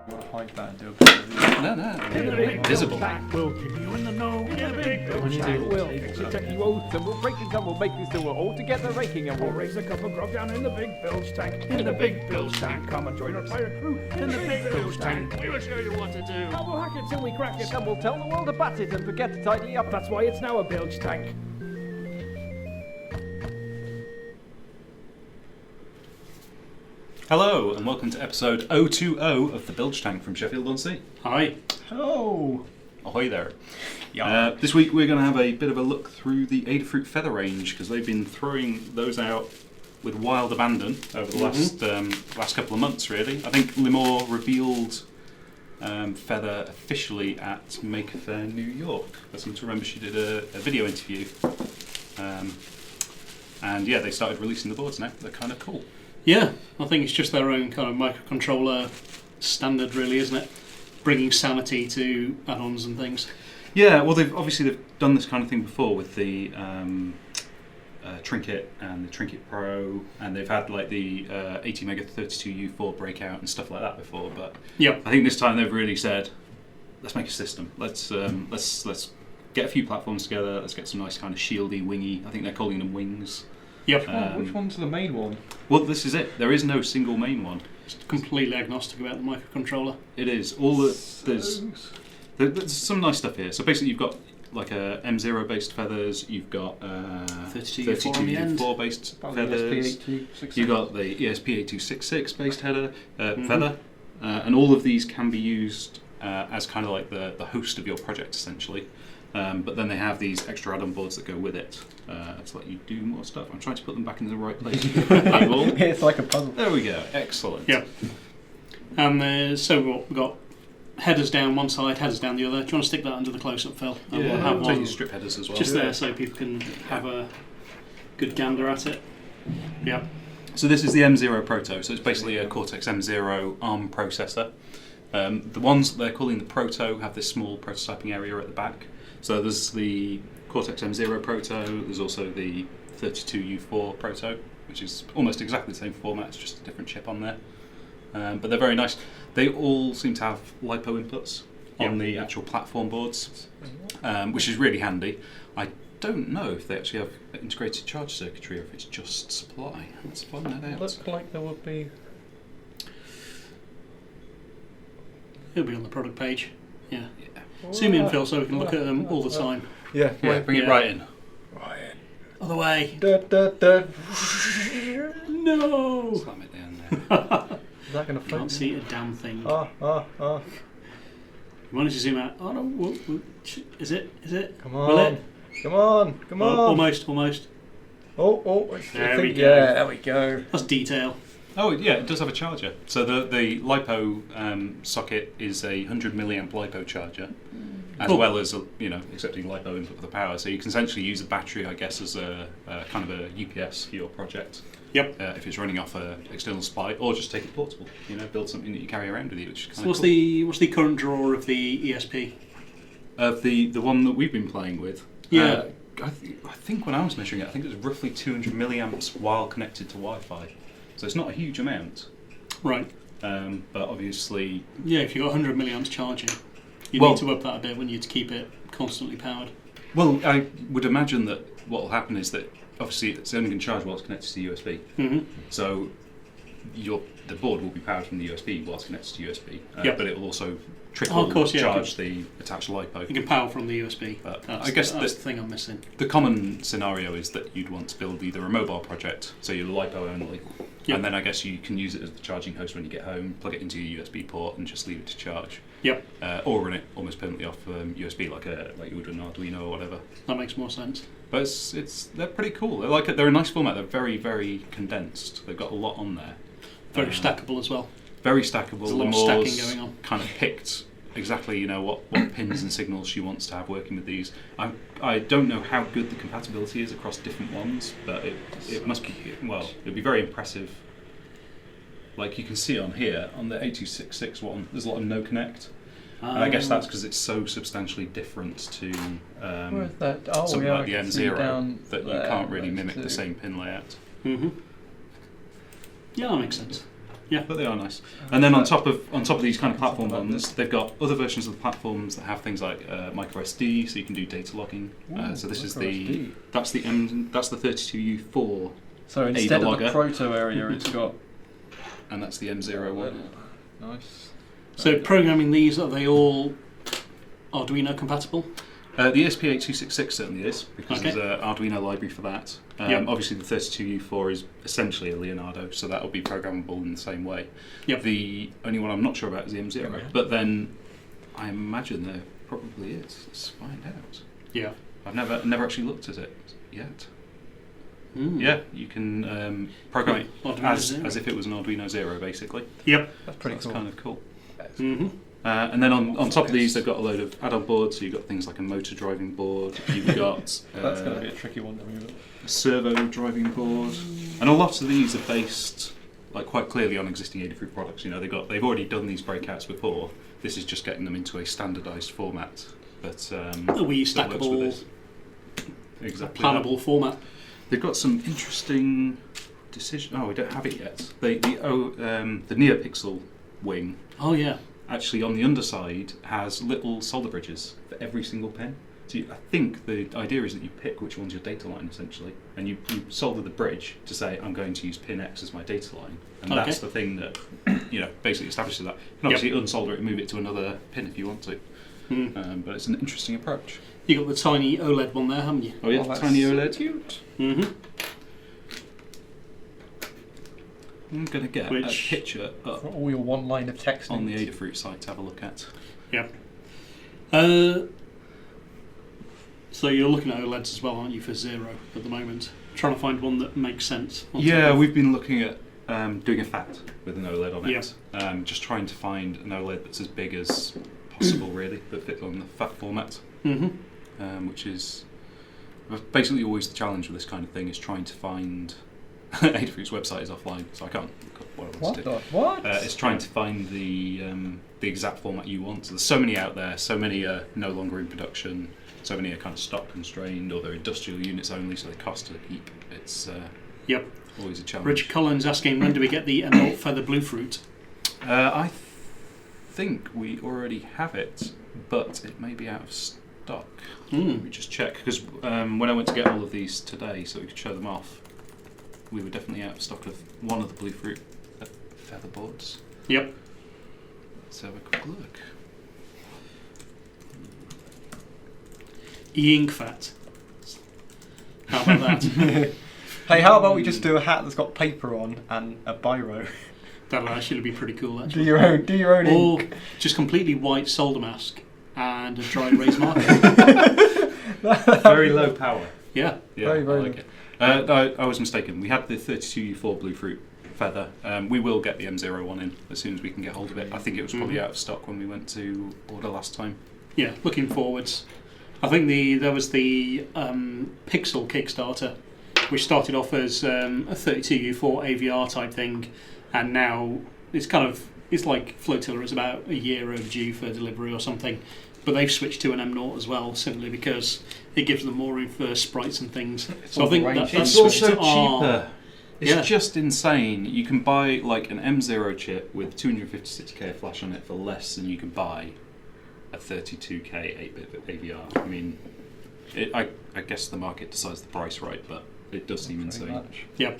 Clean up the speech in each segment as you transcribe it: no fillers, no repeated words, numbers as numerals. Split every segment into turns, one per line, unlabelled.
Hide that and do a bit of
No, visible.
We'll keep you in the know. In the big bilge tank. We'll fix your techie woes and we'll break things and we'll make things so we're all together raking and we'll raise a cup of grog down in the big bilge tank. In the big bilge tank. Come and join our pirate crew in the big bilge tank.
We will show you what to do.
And we'll hack it till we crack it and we'll tell the world about it and forget to tidy up. That's why it's now a bilge tank.
Hello, and welcome to episode 020 of the Bilge Tank from Sheffield-on-Sea.
Hi.
Oh!
Ahoy there.
Yeah.
This week we're going to have a bit of a look through the Adafruit feather range, because they've been throwing those out with wild abandon over the last couple of months, really. I think Lipo revealed feather officially at Maker Faire New York. I seem to remember she did a video interview. And yeah, they started releasing the boards now. They're kind of cool.
Yeah, I think it's just their own kind of microcontroller standard, really, isn't it? Bringing sanity to add-ons and things.
Yeah, well, they've done this kind of thing before with the Trinket and the Trinket Pro, and they've had like the 80 mega 32U4 breakout and stuff like that before. But
Yep.
I think this time they've really said, let's make a system. Let's get a few platforms together. Let's get some nice kind of shieldy, wingy. I think they're calling them wings.
Yep.
Which one's the main one?
Well, this is it. There is no single main one.
Just completely agnostic about the microcontroller.
It is all there's some nice stuff here. So basically, you've got like a M0 based feathers. You've got
32U4 on the end.
32U4 based feathers.
ESP8266.
You've got the ESP8266 based feather, and all of these can be used as kind of like the host of your project, essentially. But then they have these extra add-on boards that go with it to let you do more stuff. I'm trying to put them back in the right place.
It's like a puzzle.
There we go. Excellent.
Yep. And so we've got headers down one side, headers down the other. Do you want to stick that under the close-up, Phil? And
Yeah,
we'll have
take
one
your strip headers as well.
just there so people can have a good gander at it. Yep.
So this is the M0 Proto. So it's basically a Cortex M0 ARM processor. The ones that they're calling the Proto have this small prototyping area at the back. So there's the Cortex M0 Proto, there's also the 32U4 Proto, which is almost exactly the same format, it's just a different chip on there. But they're very nice. They all seem to have Lipo inputs on the actual platform boards, which is really handy. I don't know if they actually have integrated charge circuitry or if it's just supply. Let's find that out.
Looks like there would be.
It'll be on the product page. Yeah. Zoom in, Phil, so we can look at them all the time.
Yeah,
Bring it right in.
Right.
Other way.
Da, da, da.
No!
Slam it down there.
Is that going to float?
Can't see a damn thing.
Ah.
You wanted to zoom out. Oh no! Is it?
Come
Will
on.
it?
Come on.
Oh, almost.
Oh.
There we go.
Yeah, there we go.
That's detail.
Oh yeah, it does have a charger. So the Lipo socket is a 100 milliamp Lipo charger, as
Cool.
well as accepting Lipo input for the power. So you can essentially use a battery, I guess, as a kind of a UPS for your project.
Yep.
If it's running off an external supply, or just take it portable. Build something that you carry around with you, which is
So
kind of cool.
what's the current draw of the ESP?
The one that we've been playing with.
Yeah.
I think when I was measuring it, I think it was roughly 200 milliamps while connected to Wi-Fi. So it's not a huge amount.
Right.
But obviously.
Yeah, if you've got 100 milliamps charging, you
Well-
need to up that a bit when you to keep it constantly powered.
Well, I would imagine that what will happen is that obviously it's only going to charge while it's connected to USB.
Mm-hmm.
So the board will be powered from the USB while it's connected to USB.
Yep.
But it will also trickle charge the attached LiPo.
You can power from the USB.
But
That's,
I guess
that's the thing I'm missing.
the common scenario is that you'd want to build either a mobile project, so you're LiPo only,
Yep.
and then I guess you can use it as the charging host when you get home, plug it into your USB port and just leave it to charge.
Yep.
Or run it almost permanently off USB like you would an Arduino or whatever.
That makes more sense.
But they're pretty cool. They're a nice format. They're very, very condensed. They've got a lot on there.
Very stackable as well.
Very stackable.
There's a lot of stacking going on.
Kind of picked exactly what pins and signals she wants to have working with these. I don't know how good the compatibility is across different ones, but it must be, well, it'd be very impressive. Like you can see on here, on the 8266 one, there's a lot of no connect. And I guess that's because it's so substantially different to
Where's that? Oh,
something
yeah,
like the
I can see down
M0 that you
there,
can't really
those
mimic
two.
the same pin layout.
Mm-hmm. Yeah, that makes sense. Yeah.
But they are nice. And then on top of these kind of platform ones, they've got other versions of the platforms that have things like micro SD, so you can do data logging. So this is that's the 32U4.
So instead of
logger.
the proto area, it's got.
And that's the M01.
Nice.
So programming these, are they all Arduino compatible?
The ESP8266 certainly is, because
Okay.
there's an Arduino library for that.
Yep.
Obviously the 32U4 is essentially a Leonardo, so that will be programmable in the same way.
Yep.
The only one I'm not sure about is the M0,
Okay.
but then I imagine there probably is. Let's find out.
Yeah.
I've never actually looked at it yet.
Mm.
Yeah, you can program it
Arduino
as
Zero.
if it was an Arduino Zero, basically.
Yep.
That's pretty
That's
cool.
kind of cool.
Mm-hmm.
And then on top of these, they've got a load of add-on boards. So you've got things like a motor driving board. You've got
That's going to be a tricky one to move.
a servo driving board, and a lot of these are based like quite clearly on existing Adafruit products. You know, they've already done these breakouts before. This is just getting them into a standardised format. But
A wee
that works with
stackable,
this. Exactly.
plannable format.
They've got some interesting decision. Oh, we don't have it yet. The NeoPixel wing.
Oh yeah.
Actually, on the underside has little solder bridges for every single pin. So I think the idea is that you pick which one's your data line, essentially, and you solder the bridge to say, I'm going to use pin X as my data line. And
Okay.
that's the thing that basically establishes that. You can obviously unsolder it and move it to another pin if you want to.
Mm.
But it's an interesting approach.
You got the tiny OLED one there, haven't you?
Oh yeah,
that's
tiny OLED.
Cute.
Mm-hmm.
I'm going to get a
Which-
picture up
For all your one line of text.
on the
needs.
Adafruit site to have a look at.
Yeah. So you're looking at OLEDs as well, aren't you, for Zero at the moment? Trying to find one that makes sense. on top
Yeah,
of-
we've been looking at doing a FAT with an OLED on
Yeah.
it. Just trying to find an OLED that's as big as possible, really, that fits on the FAT format,
Mm-hmm.
which is basically always the challenge with this kind of thing, is trying to find... Adafruit's website is offline, so I can't look up what I want to do.
What?
It's trying to find the exact format you want. So there's so many out there, so many are no longer in production, so many are kind of stock constrained, or they're industrial units only, so they cost to keep. It's
Yep.
always a challenge.
Richard Collins asking, when do we get the Emerald Feather Blue Fruit?
I think we already have it, but it may be out of stock. Let me just check, because when I went to get all of these today so we could show them off, we were definitely out of stock of one of the Blue Fruit feather boards.
Yep.
Let's have a quick look.
E-ink fat. How about that?
Hey, how about we just do a hat that's got paper on and a biro?
That'll actually be pretty cool,
Do
actually.
your own
Or
ink.
just completely white solder mask and a dry erase marker.
Very low power.
Yeah.
Yeah,
Very, very
I like it. I was mistaken. We had the 32U4 Blue Fruit feather. We will get the M01 in as soon as we can get hold of it. I think it was probably out of stock when we went to order last time.
Yeah, looking forwards. I think there was the Pixel Kickstarter, which started off as a 32U4 AVR type thing, and now it's like Flotilla is about a year overdue for delivery or something. But they've switched to an M0 as well, simply because it gives them more room for sprites and things. So I think
range.
that's
It's
switched
also
to R.
cheaper. It's
Yeah.
just insane. You can buy like an M0 chip with 256k flash on it for less than you can buy a 32k 8-bit AVR. I mean, I guess the market decides the price right, but it does seem
Pretty
insane.
much.
Yeah.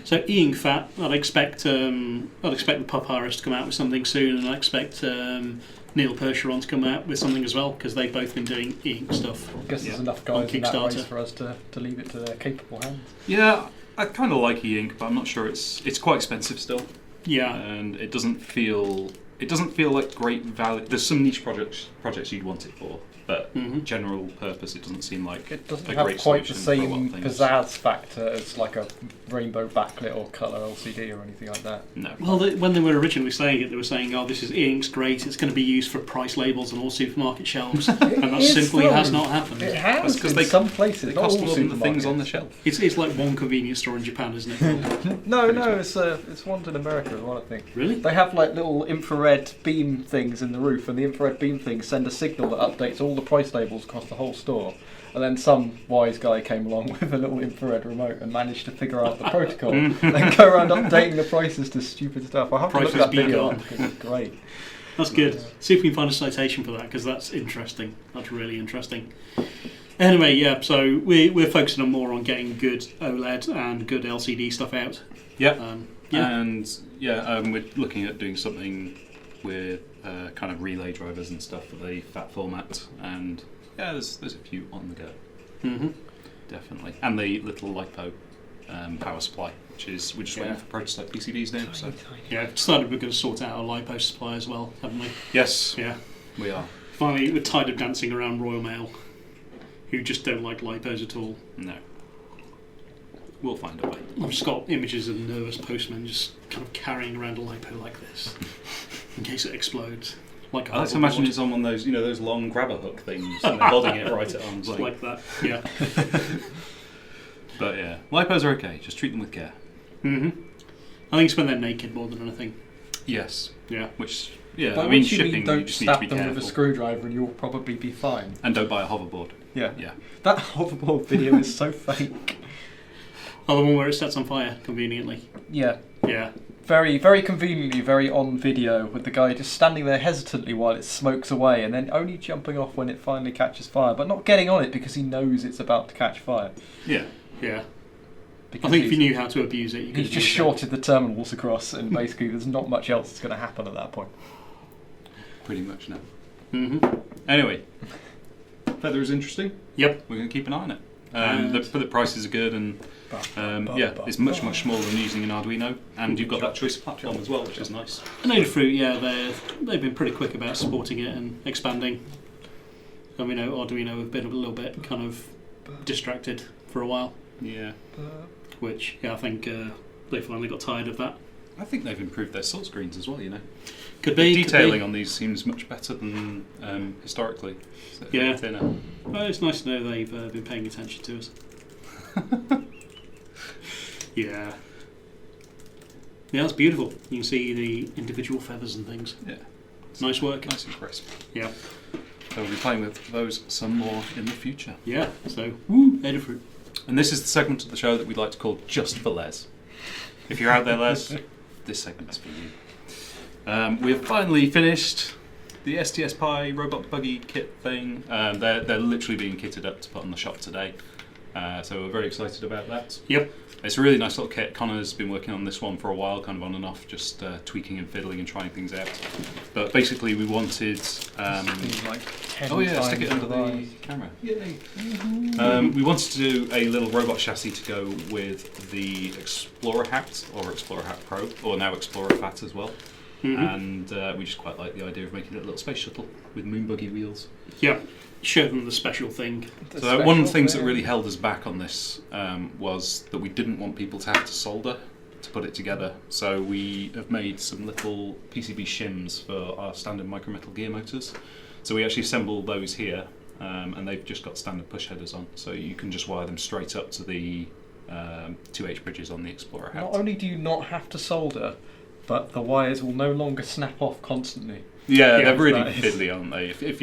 So e-ink fat, I'd expect the Papyrus to come out with something soon, and I expect Neil Percheron to come out with something as well, because they've both been doing e-ink stuff.
I guess there's
Yeah.
enough
On
guys in that
Kickstarter.
race for us to leave it to their capable hands.
Yeah, I kind of like e-ink, but I'm not sure it's quite expensive still,
Yeah.
and it doesn't feel like great value. There's some niche projects you'd want it for, but
Mhm.
general purpose, it doesn't seem like
It doesn't
a
have
great
quite the
solution for a lot
same
of things.
pizzazz factor as like a rainbow backlit or colour LCD or anything like that.
No.
Well, when they were originally saying it, they were saying, "Oh, this is e-ink's great. It's going to be used for price labels on all supermarket shelves," and that
is
simply
though.
has not happened.
It
That's
has
'cause
in
they-
some places.
They
not
cost
all
more than the things on the
supermarkets.
shelf.
It's like one convenience store in Japan, isn't it?
No, it's ones in America as well, I think.
Really?
They have like little infrared beam things in the roof, and the infrared beam things send a signal that updates all the the price labels across the whole store. And then some wise guy came along with a little infrared remote and managed to figure out the protocol and go around updating the prices to stupid stuff. I have to look at that video up because it's great.
That's good. See if we can find a citation for that, because that's interesting. That's really interesting. Anyway, yeah, so we're focusing on more on getting good OLED and good LCD stuff out.
Yeah.
Yeah.
And we're looking at doing something with kind of relay drivers and stuff for the fat format, and yeah, there's a few on the go.
Mm-hmm.
Definitely. And the little Lipo power supply, which is we're just waiting for prototype PCBs now. So
Yeah, decided we're going to sort out our Lipo supply as well, haven't we?
yes,
Yeah.
we are.
Finally, we're tired of dancing around Royal Mail, who just don't like Lipos at all.
No. We'll find a way.
I've just got images of nervous postmen just kind of carrying around a Lipo like this, in case it explodes. Like a
I like to imagine it's on one of those, those long grabber hook things, and they're holding it right at arm's length.
like that, yeah.
But yeah, Lipos are okay. Just treat them with care.
Mm-hmm. I think it's when they're naked more than anything.
Yes.
Yeah.
Which, yeah,
But
I mean,
what you
shipping,
mean,
you
don't
just need to
stab
be
them
careful.
with a screwdriver and you'll probably be fine.
And don't buy a hoverboard.
Yeah.
Yeah.
That hoverboard video is so fake.
Oh, the one where it sets on fire, conveniently.
Yeah.
Yeah.
Very, very conveniently, very on video, with the guy just standing there hesitantly while it smokes away and then only jumping off when it finally catches fire, but not getting on it because he knows it's about to catch fire.
Yeah.
Yeah.
Because
I think if you knew how to abuse it, you could
he's just
abuse it.
shorted the terminals across and basically there's not much else that's going to happen at that point.
Pretty much now.
Mm-hmm.
Anyway, Feather is interesting.
Yep.
We're going to keep an eye on it.
And-
The prices are good, and it's much smaller than using an Arduino, and you've got that choice platform as well, which is nice.
And Adafruit, yeah, they've been pretty quick about supporting it and expanding. And we know Arduino have been a little bit kind of distracted for a while,
Yeah.
which, yeah, I think they finally got tired of that.
I think they've improved their salt screens as well,
Could
The
be.
detailing on these seems much better than historically. So
Yeah.
thinner.
Well, it's nice to know they've been paying attention to us. Yeah. Yeah, that's beautiful. You can see the individual feathers and things.
Yeah.
Nice work.
Nice and crisp.
Yeah.
So we'll be playing with those some more in the future.
Yeah, so, woo, Adafruit.
And this is the segment of the show that we'd like to call Just for Les. If you're out there, Les, this segment's for you. We've finally finished the STS Pi robot buggy kit thing. They're literally being kitted up to put on the shop today. So we're very excited about that.
Yep.
It's a really nice little kit. Connor's been working on this one for a while, kind of on and off, just tweaking and fiddling and trying things out. But basically we wanted...
Like 10
oh yeah,
times
stick it under the
rise.
camera. Yay! We wanted to do a little robot chassis to go with the Explorer Hat, or Explorer Hat Pro, or now Explorer Fat as well.
Mm-hmm.
And we just quite like the idea of making it a little space shuttle with moon buggy wheels.
Yeah. Show them the special thing.
So one of the things that really held us back on this was that we didn't want people to have to solder to put it together. So we have made some little PCB shims for our standard micrometal gear motors. So we actually assembled those here, and they've just got standard push headers on. So you can just wire them straight up to the 2H bridges on the Explorer Hat.
Not only do you not have to solder, but the wires will no longer snap off constantly.
Yeah,
Yeah,
they're really
that is-
fiddly, aren't they? If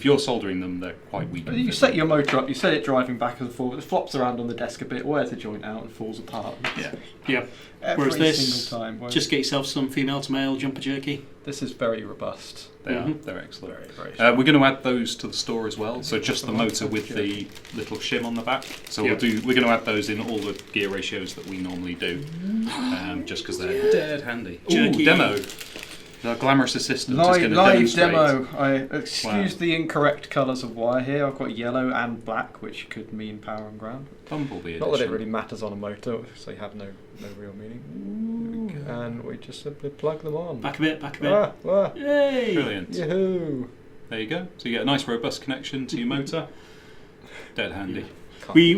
you're soldering them, they're quite weak. and
You
fiddly.
set your motor up, you set it driving back and forth, it flops around on the desk a bit, wears the joint out and falls apart.
Yeah.
Yeah.
Every
Whereas this,
single time. Whereas
just get yourself some female to male jumper jerky.
this is very robust.
They are.
Mhm.
They're excellent.
Very, very
We're going to add those to the store as well. So just the motor with the little shim on the back. So
Yep.
we're going to add those in all the gear ratios that we normally do, just because they're dead handy.
Jerky.
Ooh, demo. The glamorous assistant is going to
Live
demonstrate.
demo. I excuse
Wow.
the incorrect colours of wire here. I've got yellow and black, which could mean power and ground.
Bumblebee
Not that it
edition.
really matters on a motor, so you have no real meaning. And we just simply plug them on.
Back a bit, back a bit.
Ah,
Yay!
Brilliant.
yahoo!
There you go. So you get a nice robust connection to your motor. Dead handy.
We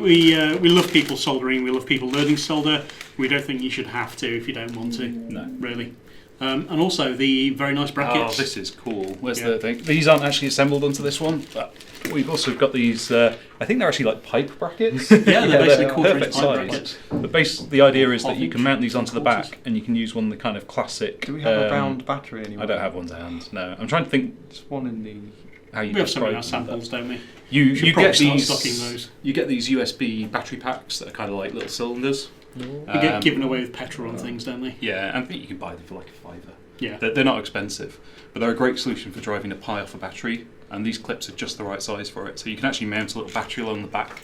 love people soldering, we love people learning to solder. We don't think you should have to if you don't want to.
No.
Really. And also the very nice brackets.
Oh, this is cool. Where's
Yeah.
the thing? These aren't actually assembled onto this one, but we've also got these. I think they're actually like pipe brackets.
Yeah, they're basically
they're
quarter-inch
perfect
pipe
size.
brackets.
The idea is that you
Half-inch,
can mount these onto the
three-quarters.
back, and you can use one of the kind of classic.
Do we have a round battery anymore?
I don't have one to hand. No, I'm trying to think.
There's one in the
how you
We have some in our
describe them,
samples, don't we?
You
Should
get
probably start
these
stocking those.
You get these USB battery packs that are kind of like little cylinders.
They get given away with petrol on things, don't they?
Yeah, and I think you can buy them for like a £5.
Yeah.
They're not expensive, but they're a great solution for driving a Pi off a battery. And these clips are just the right size for it, so you can actually mount a little battery along the back.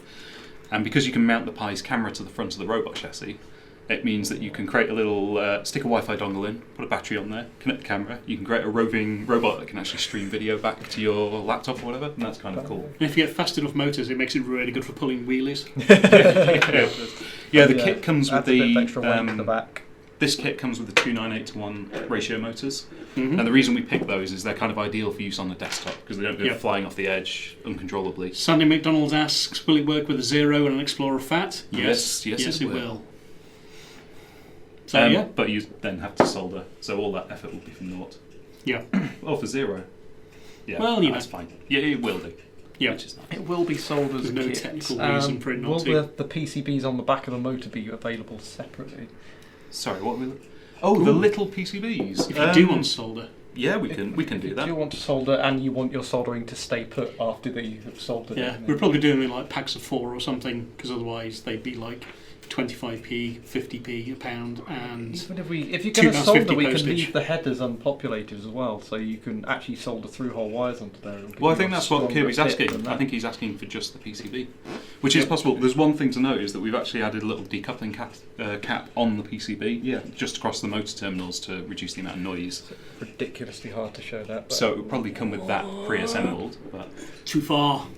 And because you can mount the Pi's camera to the front of the robot chassis, it means that you can create a little stick a Wi-Fi dongle in, put a battery on there, connect the camera. You can create a roving robot that can actually stream video back to your laptop or whatever, and that's kind of cool.
And if you get fast enough motors, it makes it really good for pulling wheelies.
Yeah, the kit comes with
Adds a bit of extra weight
the
to the back.
this kit comes with the 298:1 ratio motors,
Mm-hmm.
and the reason we pick those is they're kind of ideal for use on the desktop because they don't go
Yeah.
flying off the edge uncontrollably.
Sandy McDonald asks, will it work with a Zero and an Explorer Fat?
Yes,
Yes,
it
it
will.
will. So, yeah.
But you then have to solder, so all that effort will be for naught.
Yeah.
Or for zero. Yeah,
Well, you
that's
know.
fine. Yeah, it will do.
Yeah.
Which is nice.
It will be sold as
There's
a
no
kit.
technical reason for it not
will
to.
the PCBs on the back of the motor be available separately?
Sorry, what were we? Oh, the little PCBs.
If you do want solder.
Yeah, we can do
If
that.
you want to solder and you want your soldering to stay put after that you have soldered
Yeah,
it.
we're probably doing them in like packs of 4 or something, because otherwise they'd be like 25p, 50p, £1, and
Even if you're going to
£2.50
solder, we can
postage.
leave the headers unpopulated as well, so you can actually solder through whole wires onto there. and give
Well, I
you
think
a
that's what
stronger
Kirby's
kit
asking.
than that.
I think he's asking for just the PCB, which is possible. There's one thing to note is that we've actually added a little decoupling cap on the PCB, just across the motor terminals to reduce the amount of noise.
ridiculously hard to show that. But
So it would probably come with that pre-assembled, but
too far.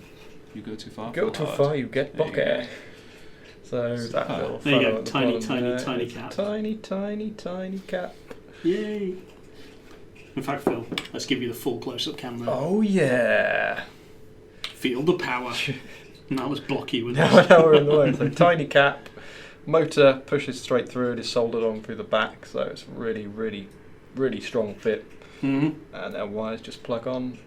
you go too far.
go too far, you get
There you go.
bokeh. So that little
There you
fellow
go,
at the
tiny,
bottom
tiny,
there
tiny
is a
cap.
Tiny cap.
Yay. In fact, Phil, let's give you the full close-up camera.
Oh yeah.
Feel the power. And that was blocky with
Now we're in the way. So tiny cap, motor pushes straight through. It is soldered on through the back, so it's really, really, really strong fit.
Mm-hmm.
And then wires just plug on.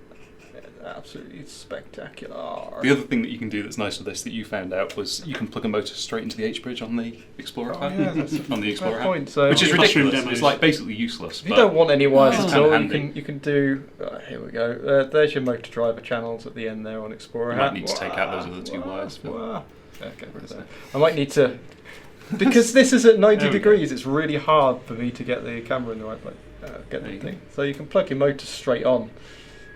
Absolutely spectacular.
The other thing that you can do that's nice with this that you found out was you can plug a motor straight into the H-bridge on the Explorer
Oh,
hat.
yeah, that's
on the Explorer
fair
hat.
point. So
Which is
Classroom
ridiculous.
demos.
It's like basically useless.
if you
but
don't want any wires
it's
at
kinda
all,
handy.
you can do. Here we go. There's your motor driver channels at the end there on Explorer
You
hat.
might need to take out those other two wires.
Yeah, get rid of that. I might need to, because this is at 90
There we
degrees. It's really hard for me to get the camera in the right place. Get
There
the
you
thing. So you can plug your motor straight on,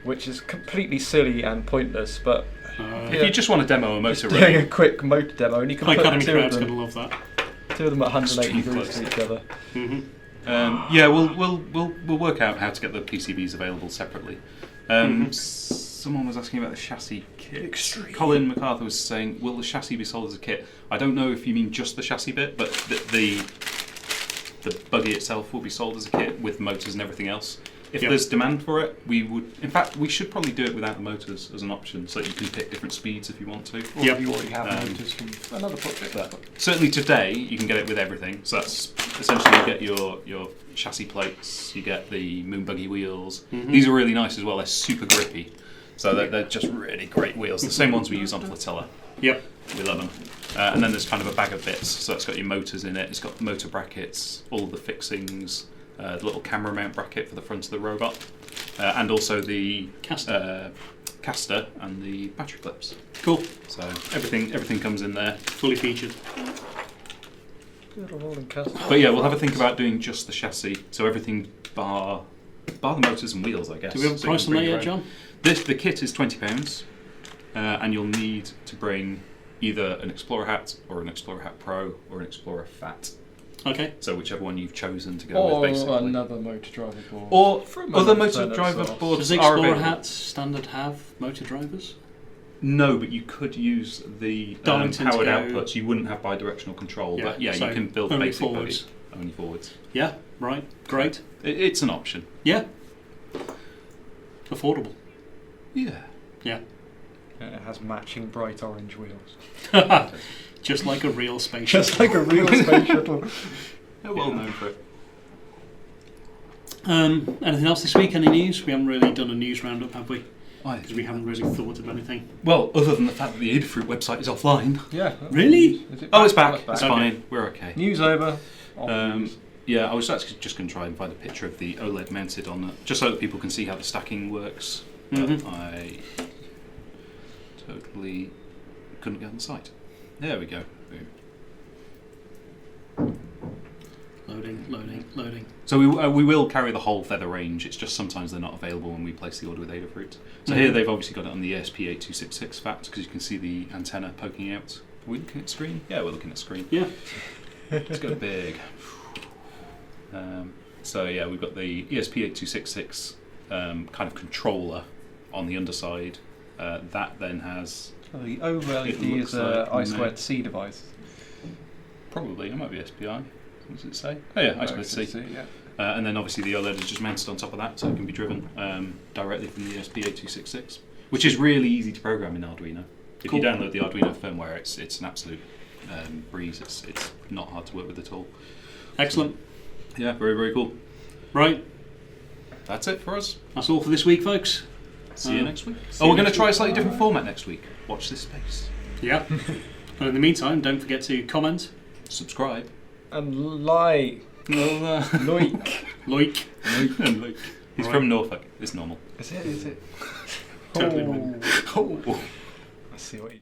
which is completely silly and pointless. But
If you just want to demo a
just
motor
doing a
running,
quick motor demo, and you can
My
put
Academy
two of
crowd's going to
them,
love that.
two of them at 180
Extreme
degrees
close.
to each other.
Mm-hmm.
yeah, we'll work out how to get the PCBs available separately. Someone was asking about the chassis kit. Colin MacArthur was saying, will the chassis be sold as a kit? I don't know if you mean just the chassis bit, but the buggy itself will be sold as a kit with motors and everything else. If
Yep.
there's demand for it, we would. In fact, we should probably do it without the motors as an option, so that you can pick different speeds if you want to.
Or
Yep.
if you already have
Um,
motors from another project.
But certainly today, you can get it with everything. So that's essentially you get your chassis plates, you get the moon buggy wheels.
Mhm.
These are really nice as well. They're super grippy, so they're just really great wheels. The same ones we use on Flotilla.
Yep.
We love them. And then there's kind of a bag of bits. So it's got your motors in it. It's got motor brackets, all of the fixings, the little camera mount bracket for the front of the robot, and also the caster and the battery clips.
Cool.
So everything comes in there.
Fully featured.
Good rolling cast.
But yeah, we'll have a think about doing just the chassis. So everything bar the motors and wheels, I guess.
Do we have a
So you
price
can
on that
bring
yet,
your own.
John?
The kit is £20, and you'll need to bring either an Explorer hat or an Explorer hat Pro or an Explorer Fat.
Okay.
So whichever one you've chosen to go
Or
with, basically.
another motor driver board.
Or
From
other
another
motor
turn of
driver
sauce.
boards
Does the
are
Explorer
available.
hat standard have motor drivers?
No, but you could use the
Darlington to
powered
go-
outputs. You wouldn't have bi-directional control, but yeah,
so
you can build
only
basic
forwards.
buggy. Only forwards.
Yeah, right. Great.
It's an option.
Yeah. Affordable.
Yeah.
Yeah.
And it has matching bright orange wheels.
Just like a real spaceship.
Just like a real space shuttle.
They're well known for it.
Anything else this week? Any news? We haven't really done a news roundup, have we? Because we haven't really thought of anything.
Well, other than the fact that the Adafruit website is offline.
Yeah.
Really?
Is it
Oh, it's back.
Oh,
It's
Okay.
fine. We're okay.
News over. On news.
Yeah, I was actually just going to try and find a picture of the OLED mounted on it, just so that people can see how the stacking works. But
Mhm.
I totally couldn't get on the site. There we go. Boom.
Loading.
So we will carry the whole feather range. It's just sometimes they're not available when we place the order with Adafruit. So here they've obviously got it on the ESP8266 FAT because you can see the antenna poking out. Are we looking at screen? Yeah, we're looking at screen.
Yeah.
Let's go big. So yeah, we've got the ESP8266 kind of controller on the underside. That then has...
The OLED is an I2C device.
Probably, it might be SPI. What does it say? Oh yeah, I2C.
Yeah.
And then obviously the OLED is just mounted on top of that, so it can be driven directly from the ESP8266, which is really easy to program in Arduino. If you download the Arduino firmware, it's an absolute breeze. It's not hard to work with at all.
Excellent.
So, yeah, very, very cool.
Right.
That's it for us.
That's all for this week, folks.
See you next week. We're going to try a slightly different format next week. Watch this space.
Yeah. And in the meantime, don't forget to comment,
subscribe,
and like.
Loik.
He's from Norfolk. It's normal.
Is it?
Totally wrong.
I see what you